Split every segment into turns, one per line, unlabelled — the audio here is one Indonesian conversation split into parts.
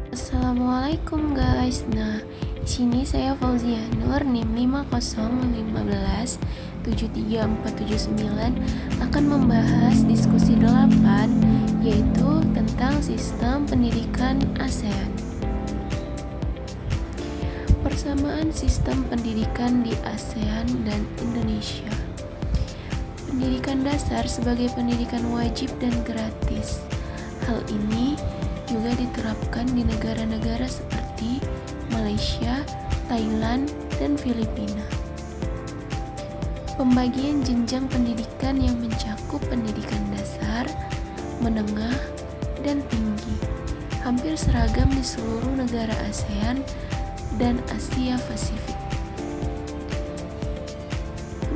Assalamualaikum guys. Nah, di sini saya Fauzia Nur NIM 501573479 akan membahas diskusi 8 yaitu tentang sistem pendidikan ASEAN. Persamaan sistem pendidikan di ASEAN dan Indonesia. Pendidikan dasar sebagai pendidikan wajib dan gratis. Hal ini juga diterapkan di negara-negara seperti Malaysia, Thailand, dan Filipina. Pembagian jenjang pendidikan yang mencakup pendidikan dasar, menengah, dan tinggi hampir seragam di seluruh negara ASEAN dan Asia Pasifik.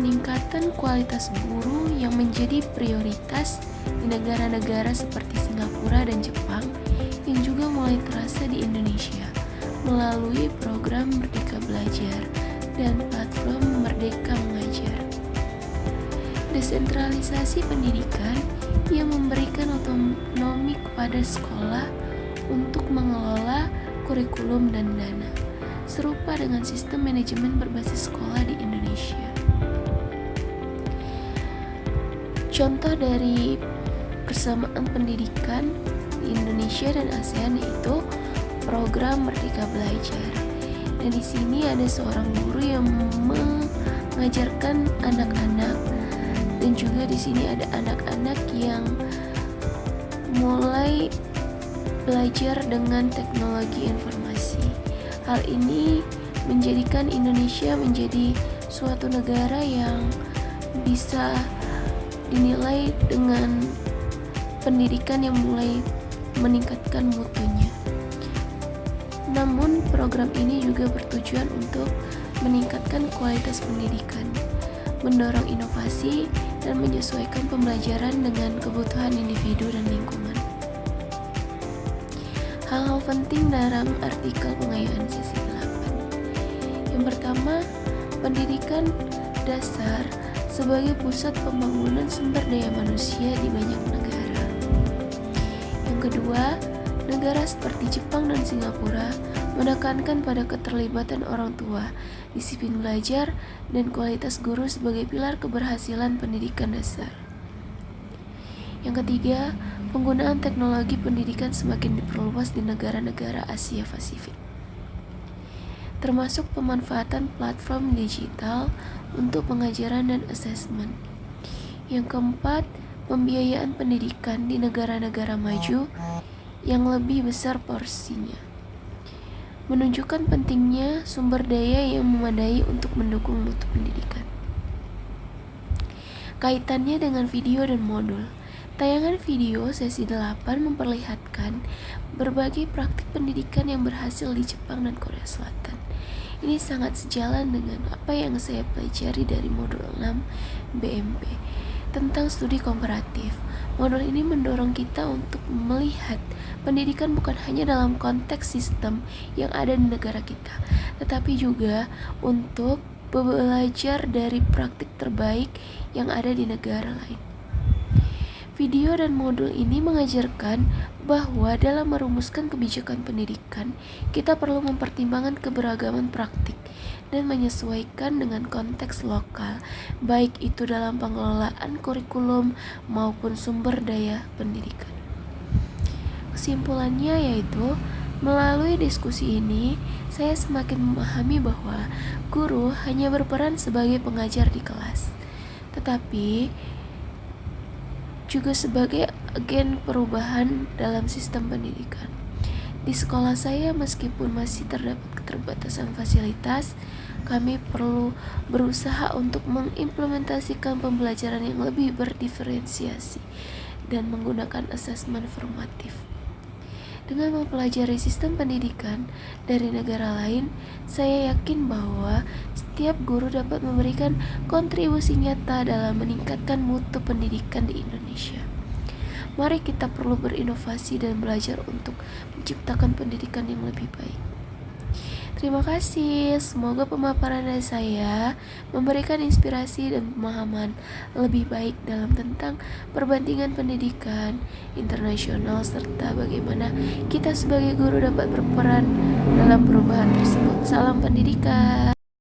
Peningkatan kualitas guru yang menjadi prioritas di negara-negara seperti Singapura dan Jepang yang juga mulai terasa di Indonesia melalui program Merdeka Belajar dan platform Merdeka Mengajar. Desentralisasi pendidikan yang memberikan otonomi kepada sekolah untuk mengelola kurikulum dan dana, serupa dengan sistem manajemen berbasis sekolah di Indonesia. Contoh dari persamaan pendidikan di Indonesia dan ASEAN yaitu program Merdeka Belajar. Dan di sini ada seorang guru yang mengajarkan anak-anak, dan juga di sini ada anak-anak yang mulai belajar dengan teknologi informasi. Hal ini menjadikan Indonesia menjadi suatu negara yang bisa dinilai dengan pendidikan yang mulai meningkatkan mutunya. Namun program ini juga bertujuan untuk meningkatkan kualitas pendidikan, mendorong inovasi, dan menyesuaikan pembelajaran dengan kebutuhan individu dan lingkungan. Hal-hal penting dalam artikel pengayaan sesi 8. Yang pertama, pendidikan dasar sebagai pusat pembangunan sumber daya manusia di banyak negara. Yang kedua, negara seperti Jepang dan Singapura menekankan pada keterlibatan orang tua, disiplin belajar, dan kualitas guru sebagai pilar keberhasilan pendidikan dasar. Yang ketiga, penggunaan teknologi pendidikan semakin diperluas di negara-negara Asia Pasifik, termasuk pemanfaatan platform digital untuk pengajaran dan asesmen. Yang keempat, pembiayaan pendidikan di negara-negara maju yang lebih besar porsinya, menunjukkan pentingnya sumber daya yang memadai untuk mendukung mutu pendidikan. Kaitannya dengan video dan modul. Tayangan video sesi 8 memperlihatkan berbagai praktik pendidikan yang berhasil di Jepang dan Korea Selatan. Ini sangat sejalan dengan apa yang saya pelajari dari modul 6 BMP tentang studi komparatif. Modul ini mendorong kita untuk melihat pendidikan bukan hanya dalam konteks sistem yang ada di negara kita, tetapi juga untuk belajar dari praktik terbaik yang ada di negara lain. Video dan modul ini mengajarkan bahwa dalam merumuskan kebijakan pendidikan, kita perlu mempertimbangkan keberagaman praktik dan menyesuaikan dengan konteks lokal, baik itu dalam pengelolaan kurikulum maupun sumber daya pendidikan. Kesimpulannya yaitu, melalui diskusi ini, saya semakin memahami bahwa guru hanya berperan sebagai pengajar di kelas, tetapi juga sebagai agen perubahan dalam sistem pendidikan. Di sekolah saya, meskipun masih terdapat keterbatasan fasilitas, kami perlu berusaha untuk mengimplementasikan pembelajaran yang lebih berdiferensiasi dan menggunakan asesmen formatif. Dengan mempelajari sistem pendidikan dari negara lain, saya yakin bahwa setiap guru dapat memberikan kontribusi nyata dalam meningkatkan mutu pendidikan di Indonesia. Mari kita perlu berinovasi dan belajar untuk menciptakan pendidikan yang lebih baik. Terima kasih, semoga pemaparan dari saya memberikan inspirasi dan pemahaman lebih baik dalam tentang perbandingan pendidikan internasional serta bagaimana kita sebagai guru dapat berperan dalam perubahan tersebut. Salam pendidikan.